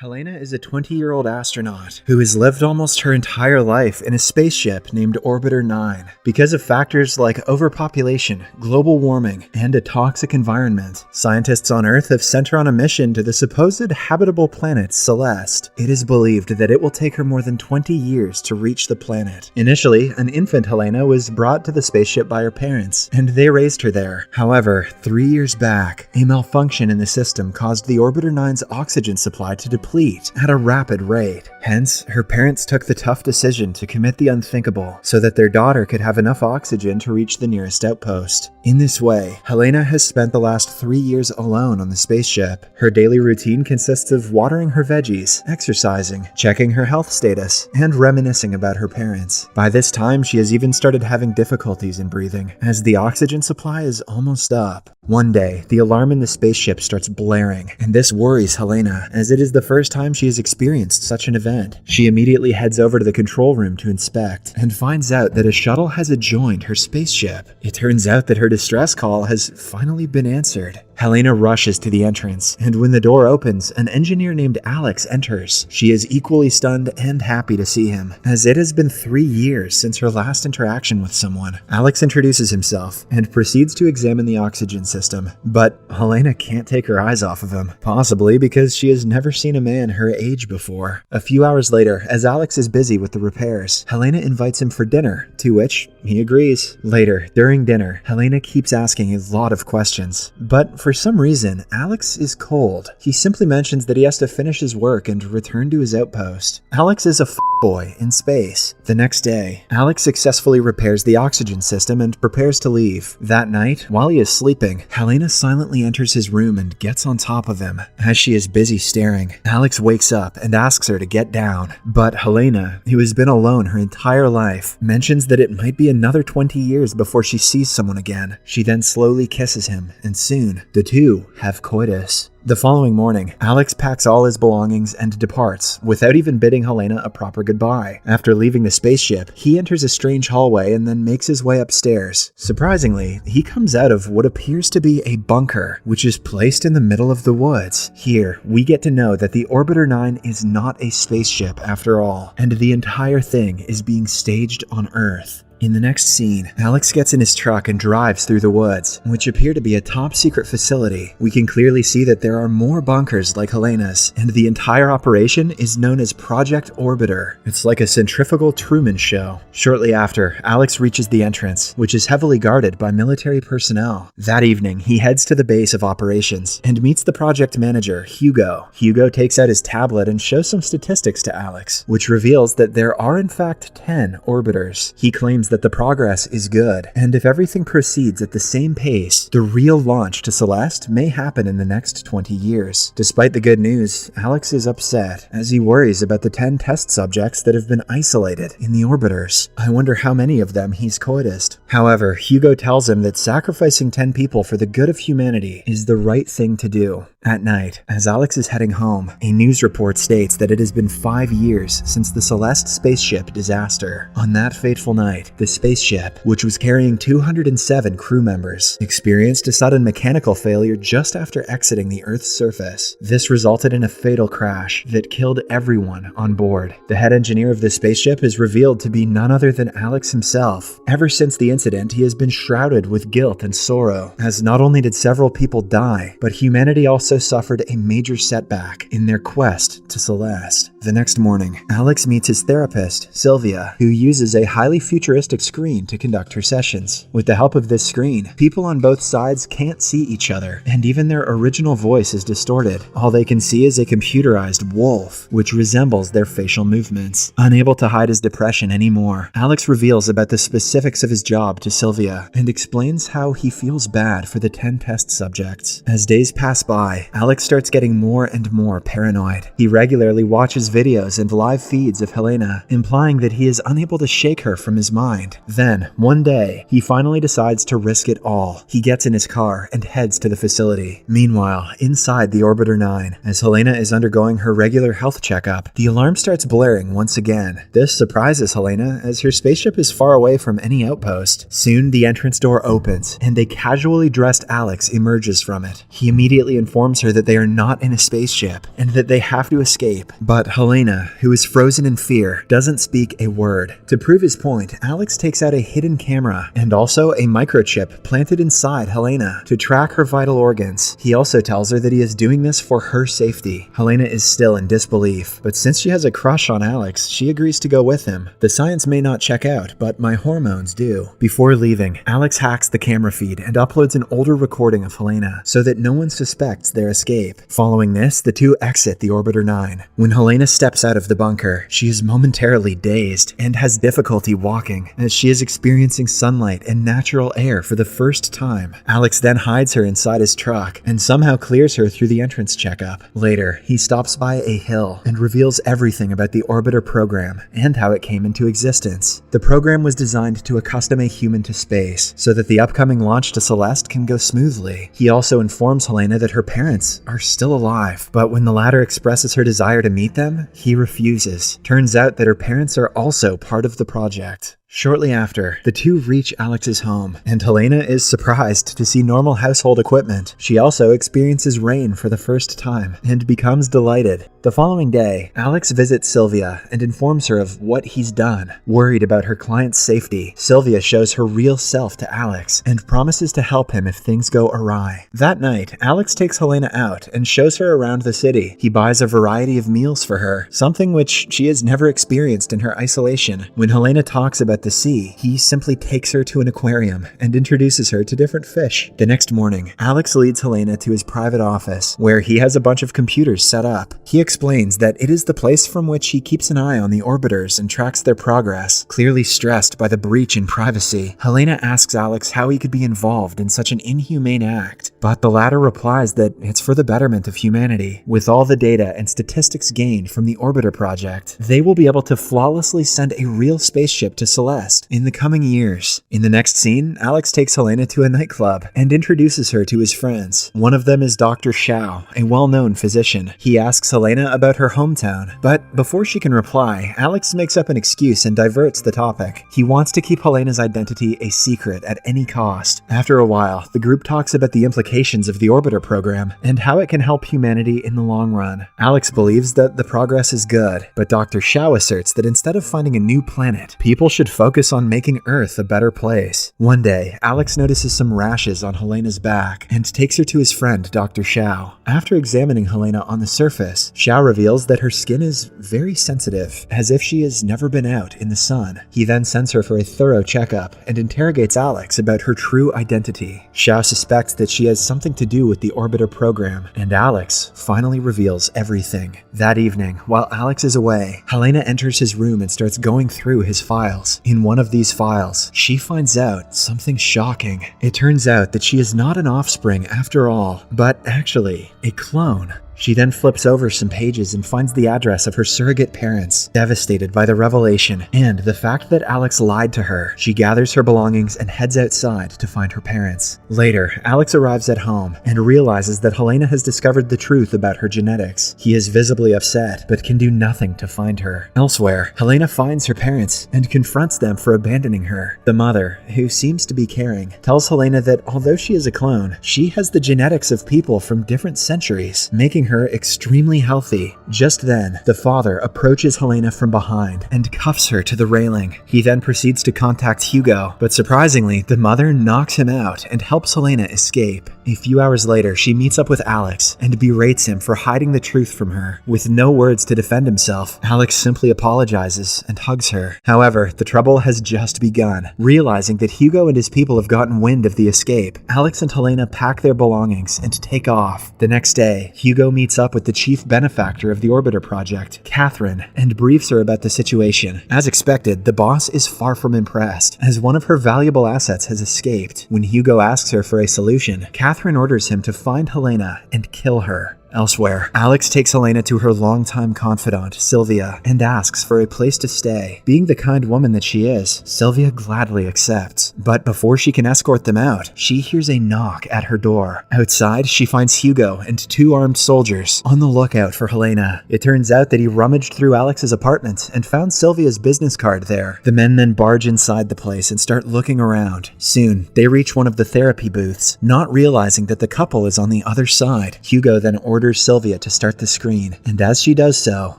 Helena is a 20-year-old astronaut who has lived almost her entire life in a spaceship named Orbiter 9. Because of factors like overpopulation, global warming, and a toxic environment, scientists on Earth have sent her on a mission to the supposed habitable planet Celeste. It is believed that it will take her more than 20 years to reach the planet. Initially, an infant Helena was brought to the spaceship by her parents, and they raised her there. However, 3 years back, a malfunction in the system caused the Orbiter 9's oxygen supply to deplete at a rapid rate. Hence, her parents took the tough decision to commit the unthinkable so that their daughter could have enough oxygen to reach the nearest outpost. In this way, Helena has spent the last 3 years alone on the spaceship. Her daily routine consists of watering her veggies, exercising, checking her health status, and reminiscing about her parents. By this time, she has even started having difficulties in breathing, as the oxygen supply is almost up. One day, the alarm in the spaceship starts blaring, and this worries Helena, as it is the first time she has experienced such an event. She immediately heads over to the control room to inspect, and finds out that a shuttle has adjoined her spaceship. It turns out that her distress call has finally been answered. Helena rushes to the entrance, and when the door opens, an engineer named Alex enters. She is equally stunned and happy to see him, as it has been 3 years since her last interaction with someone. Alex introduces himself, and proceeds to examine the oxygen system, but Helena can't take her eyes off of him, possibly because she has never seen a man her age before. A few hours later, as Alex is busy with the repairs, Helena invites him for dinner, to which he agrees. Later, during dinner, Helena keeps asking a lot of questions, but for some reason, Alex is cold. He simply mentions that he has to finish his work and return to his outpost. Alex is a boy in space. The next day, Alex successfully repairs the oxygen system and prepares to leave. That night, while he is sleeping, Helena silently enters his room and gets on top of him. As she is busy staring, Alex wakes up and asks her to get down. But Helena, who has been alone her entire life, mentions that it might be another 20 years before she sees someone again. She then slowly kisses him, and soon, the two have coitus. The following morning, Alex packs all his belongings and departs, without even bidding Helena a proper goodbye. After leaving the spaceship, he enters a strange hallway and then makes his way upstairs. Surprisingly, he comes out of what appears to be a bunker, which is placed in the middle of the woods. Here, we get to know that the Orbiter 9 is not a spaceship after all, and the entire thing is being staged on Earth. In the next scene, Alex gets in his truck and drives through the woods, which appear to be a top-secret facility. We can clearly see that there are more bunkers like Helena's, and the entire operation is known as Project Orbiter. It's like a centrifugal Truman show. Shortly after, Alex reaches the entrance, which is heavily guarded by military personnel. That evening, he heads to the base of operations and meets the project manager, Hugo. Hugo takes out his tablet and shows some statistics to Alex, which reveals that there are in fact 10 orbiters. He claims that the progress is good, and if everything proceeds at the same pace, the real launch to Celeste may happen in the next 20 years. Despite the good news, Alex is upset, as he worries about the 10 test subjects that have been isolated in the orbiters. I wonder how many of them he's coitused. However, Hugo tells him that sacrificing 10 people for the good of humanity is the right thing to do. At night, as Alex is heading home, a news report states that it has been 5 years since the Celeste spaceship disaster. On that fateful night, the spaceship, which was carrying 207 crew members, experienced a sudden mechanical failure just after exiting the Earth's surface. This resulted in a fatal crash that killed everyone on board. The head engineer of the spaceship is revealed to be none other than Alex himself. Ever since the incident, he has been shrouded with guilt and sorrow, as not only did several people die, but humanity also suffered a major setback in their quest to Celeste. The next morning, Alex meets his therapist, Sylvia, who uses a highly futuristic screen to conduct her sessions. With the help of this screen, people on both sides can't see each other, and even their original voice is distorted. All they can see is a computerized wolf, which resembles their facial movements. Unable to hide his depression anymore, Alex reveals about the specifics of his job to Sylvia, and explains how he feels bad for the 10 test subjects. As days pass by, Alex starts getting more and more paranoid. He regularly watches videos and live feeds of Helena, implying that he is unable to shake her from his mind. Then, one day, he finally decides to risk it all. He gets in his car and heads to the facility. Meanwhile, inside the Orbiter 9, as Helena is undergoing her regular health checkup, the alarm starts blaring once again. This surprises Helena, as her spaceship is far away from any outpost. Soon, the entrance door opens, and a casually dressed Alex emerges from it. He immediately informs informs her that they are not in a spaceship and that they have to escape. But Helena, who is frozen in fear, doesn't speak a word. To prove his point, Alex takes out a hidden camera and also a microchip planted inside Helena to track her vital organs. He also tells her that he is doing this for her safety. Helena is still in disbelief, but since she has a crush on Alex, she agrees to go with him. The science may not check out, but my hormones do. Before leaving, Alex hacks the camera feed and uploads an older recording of Helena so that no one suspects their escape. Following this, the two exit the Orbiter 9. When Helena steps out of the bunker, she is momentarily dazed and has difficulty walking as she is experiencing sunlight and natural air for the first time. Alex then hides her inside his truck and somehow clears her through the entrance checkup. Later, he stops by a hill and reveals everything about the Orbiter program and how it came into existence. The program was designed to accustom a human to space so that the upcoming launch to Celeste can go smoothly. He also informs Helena that her parents are still alive, but when the latter expresses her desire to meet them, he refuses. Turns out that her parents are also part of the project. Shortly after, the two reach Alex's home, and Helena is surprised to see normal household equipment. She also experiences rain for the first time and becomes delighted. The following day, Alex visits Sylvia and informs her of what he's done. Worried about her client's safety, Sylvia shows her real self to Alex and promises to help him if things go awry. That night, Alex takes Helena out and shows her around the city. He buys a variety of meals for her, something which she has never experienced in her isolation. When Helena talks about the sea, he simply takes her to an aquarium and introduces her to different fish. The next morning, Alex leads Helena to his private office, where he has a bunch of computers set up. He explains that it is the place from which he keeps an eye on the orbiters and tracks their progress. Clearly stressed by the breach in privacy, Helena asks Alex how he could be involved in such an inhumane act, but the latter replies that it's for the betterment of humanity. With all the data and statistics gained from the Orbiter project, they will be able to flawlessly send a real spaceship to Celeste in the coming years. In the next scene, Alex takes Helena to a nightclub and introduces her to his friends. One of them is Dr. Shao, a well-known physician. He asks Helena about her hometown, but before she can reply, Alex makes up an excuse and diverts the topic. He wants to keep Helena's identity a secret at any cost. After a while, the group talks about the implications of the Orbiter program and how it can help humanity in the long run. Alex believes that the progress is good, but Dr. Shao asserts that instead of finding a new planet, people should focus on making Earth a better place. One day, Alex notices some rashes on Helena's back and takes her to his friend, Dr. Shao. After examining Helena on the surface, Shao reveals that her skin is very sensitive, as if she has never been out in the sun. He then sends her for a thorough checkup and interrogates Alex about her true identity. Shao suspects that she has something to do with the Orbiter program, and Alex finally reveals everything. That evening, while Alex is away, Helena enters his room and starts going through his files. In one of these files, she finds out something shocking. It turns out that she is not an offspring after all, but actually a clone. She then flips over some pages and finds the address of her surrogate parents. Devastated by the revelation and the fact that Alex lied to her, she gathers her belongings and heads outside to find her parents. Later, Alex arrives at home and realizes that Helena has discovered the truth about her genetics. He is visibly upset, but can do nothing to find her. Elsewhere, Helena finds her parents and confronts them for abandoning her. The mother, who seems to be caring, tells Helena that although she is a clone, she has the genetics of people from different centuries, making her extremely healthy. Just then, the father approaches Helena from behind and cuffs her to the railing. He then proceeds to contact Hugo, but surprisingly, the mother knocks him out and helps Helena escape. A few hours later, she meets up with Alex and berates him for hiding the truth from her. With no words to defend himself, Alex simply apologizes and hugs her. However, the trouble has just begun. Realizing that Hugo and his people have gotten wind of the escape, Alex and Helena pack their belongings and take off. The next day, Hugo meets up with the chief benefactor of the Orbiter project, Catherine, and briefs her about the situation. As expected, the boss is far from impressed, as one of her valuable assets has escaped. When Hugo asks her for a solution, Catherine orders him to find Helena and kill her. Elsewhere, Alex takes Helena to her longtime confidant, Sylvia, and asks for a place to stay. Being the kind woman that she is, Sylvia gladly accepts. But before she can escort them out, she hears a knock at her door. Outside, she finds Hugo and 2 armed soldiers on the lookout for Helena. It turns out that he rummaged through Alex's apartment and found Sylvia's business card there. The men then barge inside the place and start looking around. Soon, they reach one of the therapy booths, not realizing that the couple is on the other side. Hugo then orders Sylvia to start the screen, and as she does so,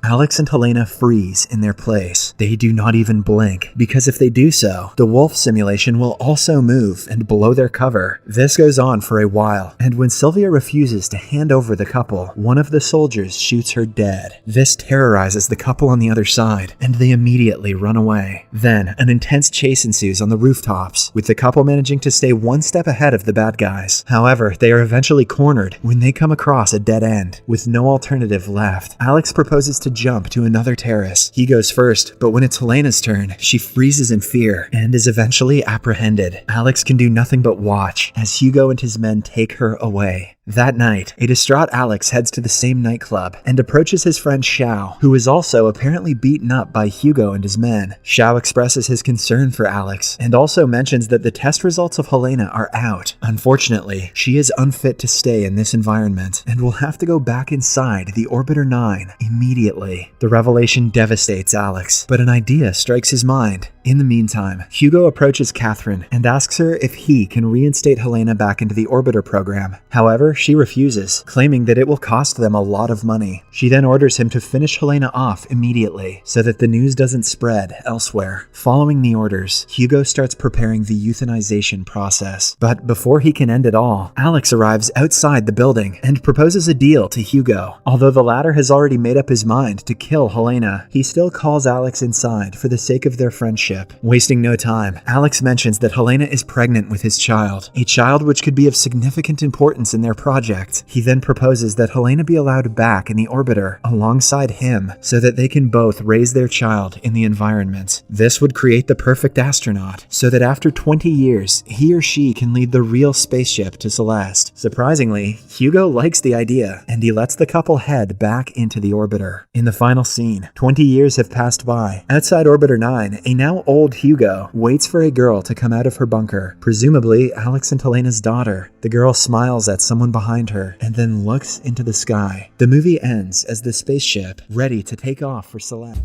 Alex and Helena freeze in their place. They do not even blink, because if they do so, the wolf simulation will also move and blow their cover. This goes on for a while, and when Sylvia refuses to hand over the couple, one of the soldiers shoots her dead. This terrorizes the couple on the other side, and they immediately run away. Then, an intense chase ensues on the rooftops, with the couple managing to stay one step ahead of the bad guys. However, they are eventually cornered when they come across a dead end. With no alternative left, Alex proposes to jump to another terrace. He goes first, but when it's Helena's turn, she freezes in fear and is eventually apprehended. Alex can do nothing but watch as Hugo and his men take her away. That night, a distraught Alex heads to the same nightclub and approaches his friend Xiao, who is also apparently beaten up by Hugo and his men. Xiao expresses his concern for Alex and also mentions that the test results of Helena are out. Unfortunately, she is unfit to stay in this environment and will have to go back inside the Orbiter 9 immediately. The revelation devastates Alex, but an idea strikes his mind. In the meantime, Hugo approaches Catherine and asks her if he can reinstate Helena back into the Orbiter program. However, she refuses, claiming that it will cost them a lot of money. She then orders him to finish Helena off immediately so that the news doesn't spread elsewhere. Following the orders, Hugo starts preparing the euthanization process. But before he can end it all, Alex arrives outside the building and proposes a deal to Hugo. Although the latter has already made up his mind to kill Helena, he still calls Alex inside for the sake of their friendship. Wasting no time, Alex mentions that Helena is pregnant with his child, a child which could be of significant importance in their project. He then proposes that Helena be allowed back in the orbiter alongside him so that they can both raise their child in the environment. This would create the perfect astronaut, so that after 20 years, he or she can lead the real spaceship to Celeste. Surprisingly, Hugo likes the idea, and he lets the couple head back into the orbiter. In the final scene, 20 years have passed by. Outside Orbiter 9, a now old Hugo waits for a girl to come out of her bunker, presumably Alex and Helena's daughter. The girl smiles at someone behind her and then looks into the sky. The movie ends as the spaceship ready to take off for Celeste.